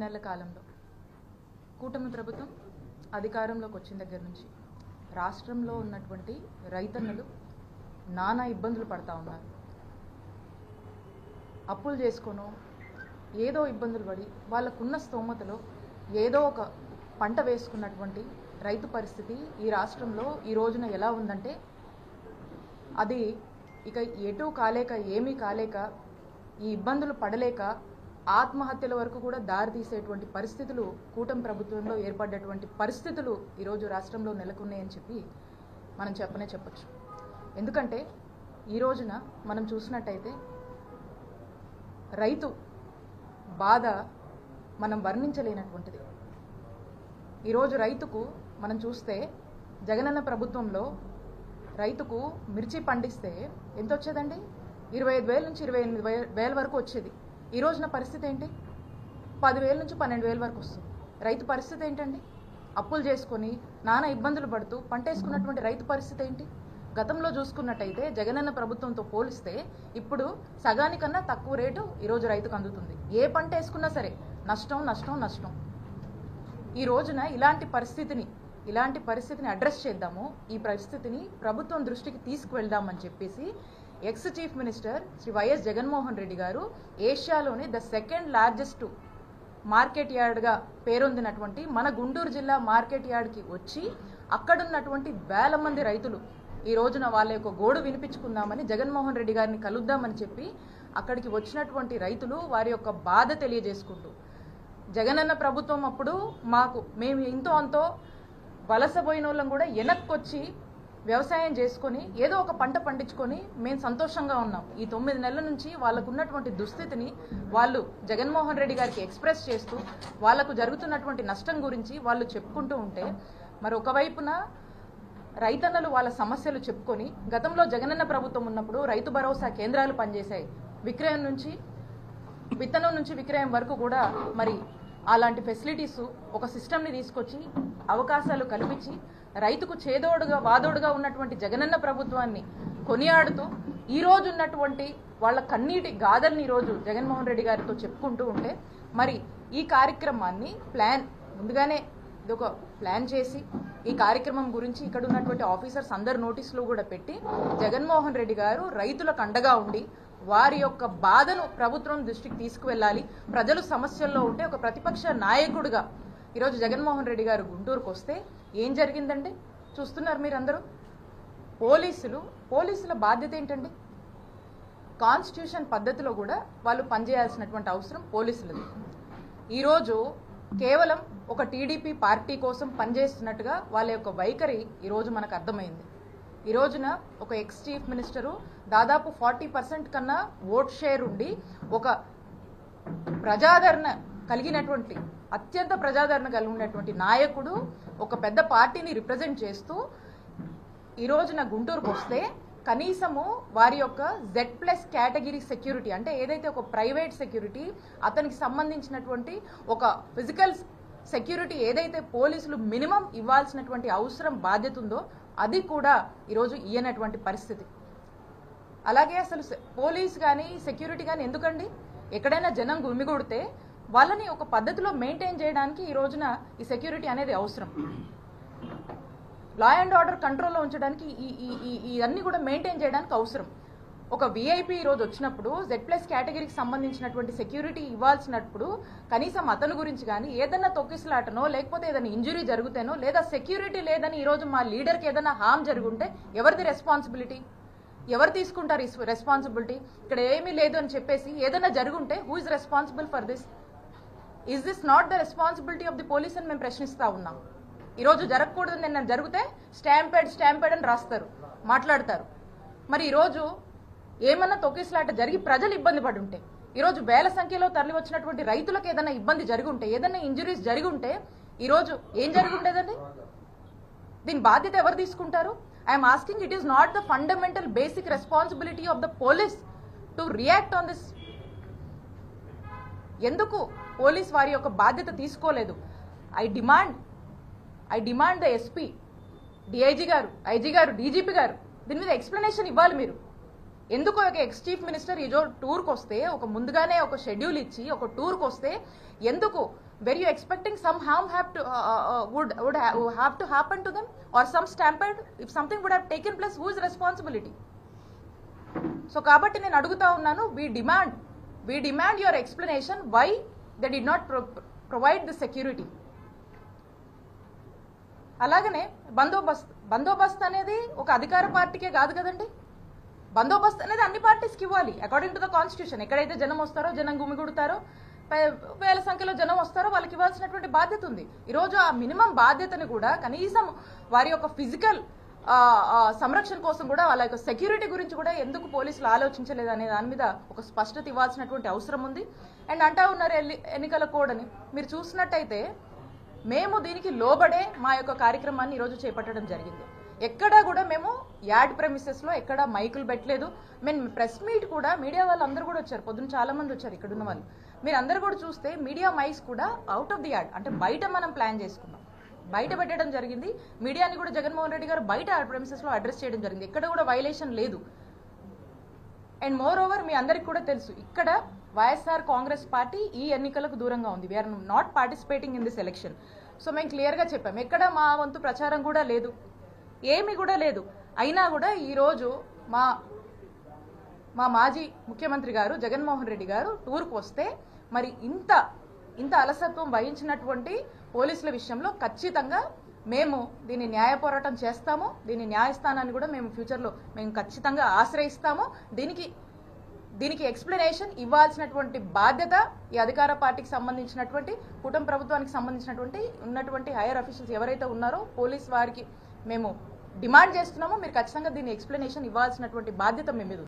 నెలల కాలంలో కూటమి ప్రభుత్వం అధికారంలోకి వచ్చిన దగ్గర నుంచి రాష్ట్రంలో ఉన్నటువంటి రైతన్నలు నానా ఇబ్బందులు పడతా ఉన్నారు. అప్పులు చేసుకోనో ఏదో ఇబ్బందులు పడి వాళ్ళకున్న స్తోమతలో ఏదో ఒక పంట వేసుకున్నటువంటి రైతు పరిస్థితి ఈ రాష్ట్రంలో ఈ రోజున ఎలా ఉందంటే అది ఇక ఎటూ కాలేక ఏమీ కాలేక ఈ ఇబ్బందులు పడలేక ఆత్మహత్యల వరకు కూడా దారి తీసేటువంటి పరిస్థితులు కూటమి ప్రభుత్వంలో ఏర్పడ్డటువంటి పరిస్థితులు ఈరోజు రాష్ట్రంలో నెలకొన్నాయని చెప్పి మనం చెప్పొచ్చు. ఎందుకంటే ఈ రోజున మనం చూసినట్టయితే రైతు బాధ మనం వర్ణించలేనటువంటిది. ఈరోజు రైతుకు మనం చూస్తే జగనన్న ప్రభుత్వంలో రైతుకు మిర్చి పండిస్తే ఎంత వచ్చేదండి? 25,000 నుంచి 28,000 వరకు వచ్చేది. ఈ రోజున పరిస్థితి ఏంటి? 10,000 నుంచి 12,000 వరకు వస్తుంది. రైతు పరిస్థితి ఏంటండి? అప్పులు చేసుకొని నానా ఇబ్బందులు పడుతూ పంటేసుకున్నటువంటి రైతు పరిస్థితి ఏంటి? గతంలో చూసుకున్నట్టయితే జగనన్న ప్రభుత్వంతో పోలిస్తే ఇప్పుడు సగానికన్నా తక్కువ రేటు ఈరోజు రైతుకు అందుతుంది. ఏ పంట వేసుకున్నా సరే నష్టం. ఈ రోజున ఇలాంటి పరిస్థితిని అడ్రస్ చేద్దాము, ఈ పరిస్థితిని ప్రభుత్వం దృష్టికి తీసుకువెళ్దామని చెప్పేసి ex chief minister Shri YS Jaganmohan Reddy గారు ఏషియాలోనే ద సెకండ్ లార్జెస్ట్ మార్కెట్ యార్డ్గా పేరొందినటువంటి మన గుంటూరు జిల్లా మార్కెట్ యార్డ్కి వచ్చి అక్కడున్నటువంటి వేల మంది రైతులు ఈ రోజున వాళ్ళ యొక్క గోడు వినిపించుకుందామని జగన్మోహన్ రెడ్డి గారిని కలుద్దామని చెప్పి అక్కడికి వచ్చినటువంటి రైతులు వారి యొక్క బాధ తెలియజేసుకుంటూ జగనన్న ప్రభుత్వం అప్పుడు మేము ఇంతో అంతో వలసపోయిన వాళ్ళం కూడా వెనక్కొచ్చి వ్యవసాయం చేసుకొని ఏదో ఒక పంట పండించుకొని మేము సంతోషంగా ఉన్నాం. ఈ 9 నెలల నుంచి వాళ్ళకు ఉన్నటువంటి దుస్థితిని వాళ్ళు జగన్మోహన్ రెడ్డి గారికి ఎక్స్ప్రెస్ చేస్తూ వాళ్లకు జరుగుతున్నటువంటి నష్టం గురించి వాళ్ళు చెప్పుకుంటూ ఉంటే మరి ఒకవైపున రైతన్నలు వాళ్ళ సమస్యలు చెప్పుకొని గతంలో జగనన్న ప్రభుత్వం ఉన్నప్పుడు రైతు భరోసా కేంద్రాలు పనిచేశాయి. విత్తనం నుంచి విక్రయం వరకు కూడా మరి అలాంటి ఫెసిలిటీస్ ఒక సిస్టమ్ని తీసుకొచ్చి అవకాశాలు కల్పించి రైతుకు చేదోడుగా వాదోడుగా ఉన్నటువంటి జగనన్న ప్రభుత్వాన్ని కొనియాడుతూ ఈ రోజు ఉన్నటువంటి వాళ్ళ కన్నీటి గాథల్ని ఈరోజు జగన్మోహన్ రెడ్డి గారితో చెప్పుకుంటూ ఉంటే మరి ఈ కార్యక్రమాన్ని ముందుగానే ఇదొక ప్లాన్ చేసి ఈ కార్యక్రమం గురించి ఇక్కడ ఉన్నటువంటి ఆఫీసర్స్ అందరు నోటీసులు కూడా పెట్టి జగన్మోహన్ రెడ్డి గారు రైతులకు అండగా ఉండి వారి యొక్క బాధను ప్రభుత్వం దృష్టికి తీసుకువెళ్ళాలి, ప్రజలు సమస్యల్లో ఉంటే ఒక ప్రతిపక్ష నాయకుడిగా ఈరోజు జగన్మోహన్ రెడ్డి గారు గుంటూరుకు వస్తే ఏం జరిగిందండి చూస్తున్నారు మీరందరూ. పోలీసుల బాధ్యత ఏంటండి? కాన్స్టిట్యూషన్ పద్ధతిలో కూడా వాళ్ళు పనిచేయాల్సినటువంటి అవసరం పోలీసులది. ఈరోజు కేవలం ఒక టీడీపీ పార్టీ కోసం పనిచేస్తున్నట్టుగా వాళ్ళ యొక్క వైఖరి ఈరోజు మనకు అర్థమైంది. ఈ రోజున ఒక ఎక్స్ చీఫ్ మినిస్టరు దాదాపు 40% కన్నా ఓట్ షేర్ ఉండి ఒక అత్యంత ప్రజాదరణ కలిగినటువంటి నాయకుడు ఒక పెద్ద పార్టీని రిప్రజెంట్ చేస్తూ ఈ రోజున గుంటూరుకు వస్తే కనీసము వారి యొక్క Z+ కేటగిరీ సెక్యూరిటీ అంటే ఏదైతే ఒక ప్రైవేట్ సెక్యూరిటీ అతనికి సంబంధించినటువంటి ఒక ఫిజికల్ సెక్యూరిటీ ఏదైతే పోలీసులు మినిమం ఇవ్వాల్సినటువంటి అవసరం బాధ్యత ఉందో అది కూడా ఈరోజు ఇయ్యనటువంటి పరిస్థితి. అలాగే అసలు పోలీస్ కానీ సెక్యూరిటీ కానీ ఎందుకండి? ఎక్కడైనా జనం గుమిగూడితే వాళ్ళని ఒక పద్ధతిలో మెయింటైన్ చేయడానికి ఈ రోజున ఈ సెక్యూరిటీ అనేది అవసరం. లా అండ్ ఆర్డర్ కంట్రోల్లో ఉంచడానికి ఇవన్నీ కూడా మెయింటైన్ చేయడానికి అవసరం. ఒక విఐపీ ఈరోజు వచ్చినప్పుడు Z+ కేటగిరీకి సంబంధించినటువంటి సెక్యూరిటీ ఇవ్వాల్సినప్పుడు కనీసం అతని గురించి కానీ ఏదైనా తొక్కిసలాటనో లేకపోతే ఏదైనా ఇంజురీ జరుగుతేనో లేదా సెక్యూరిటీ లేదని ఈరోజు మా లీడర్కి ఏదైనా హామ్ జరుగుంటే ఎవరిది రెస్పాన్సిబిలిటీ? ఎవరు తీసుకుంటారు ఈ రెస్పాన్సిబిలిటీ? ఇక్కడ ఏమీ లేదు అని చెప్పేసి ఏదైనా జరుగుంటే who is responsible for this? Is this not the responsibility of the police అని మేము ప్రశ్నిస్తా ఉన్నాం. ఈరోజు జరగకూడదు నిన్న జరిగితే స్టాంపేడ్ అని రాస్తారు, మాట్లాడతారు. మరి ఈరోజు ఏమన్నా తొక్కిసలాట జరిగి ప్రజలు ఇబ్బంది పడి ఉంటే ఈరోజు వేల సంఖ్యలో తరలి వచ్చినటువంటి రైతులకు ఏదైనా ఇబ్బంది జరిగి ఉంటే ఏదైనా ఇంజురీస్ జరిగి ఉంటే ఈరోజు ఏం జరిగి ఉండేదండి? దీని బాధ్యత ఎవరు తీసుకుంటారు? I'm asking, it is not the fundamental basic responsibility of the police to react on this? ఎందుకు పోలీస్ వారి యొక్క బాధ్యత తీసుకోలేదు? I demand the SP, DIG గారు, ఐజీ గారు, డీజీపీ గారు దీని మీద ఎక్స్ప్లెనేషన్ ఇవ్వాలి మీరు. ఎందుకు ఒక ఎక్స్ చీఫ్ మినిస్టర్ ఈజో టూర్కి వస్తే ఒక ముందుగానే ఒక షెడ్యూల్ ఇచ్చి ఒక టూర్కి వస్తే ఎందుకు were you expecting some harm would have to happen to them, or some stampede? If something would have taken place, who is responsibility? So kabatti nenu aduguta unnanu, we demand your explanation why they did not provide the security. అలాగనే బందోబస్త్ అనేది ఒక అధికార పార్టీకే కాదు కదండి. బందోబస్త్ అనేది అన్ని పార్టీస్కి ఇవ్వాలి అకార్డింగ్ టు ద కాన్స్టిట్యూషన్. ఎక్కడైతే జనం వస్తారో, జనం గుమిగుడతారో, వేల సంఖ్యలో జనం వస్తారో వాళ్ళకి ఇవ్వాల్సినటువంటి బాధ్యత ఉంది. ఈరోజు ఆ మినిమం బాధ్యతని కూడా కనీసం వారి యొక్క ఫిజికల్ సంరక్షణ కోసం కూడా, వాళ్ళ యొక్క సెక్యూరిటీ గురించి కూడా ఎందుకు పోలీసులు ఆలోచించలేదు అనే దాని మీద ఒక స్పష్టత ఇవ్వాల్సినటువంటి అవసరం ఉంది. అండ్ అంటా ఉన్నారు ఎన్నికల కోడ్ అని. మీరు చూసినట్టయితే మేము దీనికి లోబడే మా యొక్క కార్యక్రమాన్ని ఈరోజు చేపట్టడం జరిగింది. ఎక్కడా కూడా మేము యాడ్ ప్రెమిసెస్లో ఎక్కడ మైకులు పెట్టలేదు. మేము ప్రెస్ మీట్ కూడా, మీడియా వాళ్ళు అందరూ కూడా వచ్చారు, పొద్దున్న చాలా మంది వచ్చారు ఇక్కడ ఉన్న వాళ్ళు. మీరు అందరూ కూడా చూస్తే మీడియా మైక్స్ కూడా అవుట్ ఆఫ్ ది యాడ్, అంటే బయట మనం ప్లాన్ చేసుకున్నాం, బయట పెట్టడం జరిగింది. మీడియాని కూడా జగన్మోహన్ రెడ్డి గారు బయట యాడ్ ప్రెమిసెస్లో అడ్రస్ చేయడం జరిగింది. ఎక్కడ కూడా వైలేషన్ లేదు. అండ్ మోర్ ఓవర్ మీ అందరికి కూడా తెలుసు, ఇక్కడ వైఎస్ఆర్ కాంగ్రెస్ పార్టీ ఈ ఎన్నికలకు దూరంగా ఉంది. We're not participating in this election. So మేము క్లియర్గా చెప్పాము, ఎక్కడ మా వంతు ప్రచారం కూడా లేదు, ఏమీ కూడా లేదు. అయినా కూడా ఈరోజు మా మాజీ ముఖ్యమంత్రి గారు జగన్మోహన్ రెడ్డి గారు టూర్కు వస్తే మరి ఇంత అలసత్వం వహించినటువంటి పోలీసుల విషయంలో ఖచ్చితంగా మేము దీన్ని న్యాయ పోరాటం చేస్తాము. దీని న్యాయస్థానాన్ని కూడా మేము ఫ్యూచర్లో మేము ఖచ్చితంగా ఆశ్రయిస్తాము. దీనికి ఎక్స్ప్లెనేషన్ ఇవ్వాల్సినటువంటి బాధ్యత ఈ అధికార పార్టీకి సంబంధించినటువంటి, కుటుంబ ప్రభుత్వానికి సంబంధించినటువంటి ఉన్నటువంటి హైయర్ అఫీషియల్స్ ఎవరైతే ఉన్నారో పోలీస్ వారికి మేము డిమాండ్ చేస్తున్నామో మీరు ఖచ్చితంగా దీన్ని ఎక్స్ప్లెనేషన్ ఇవ్వాల్సినటువంటి బాధ్యత మీ మీద ఉంది.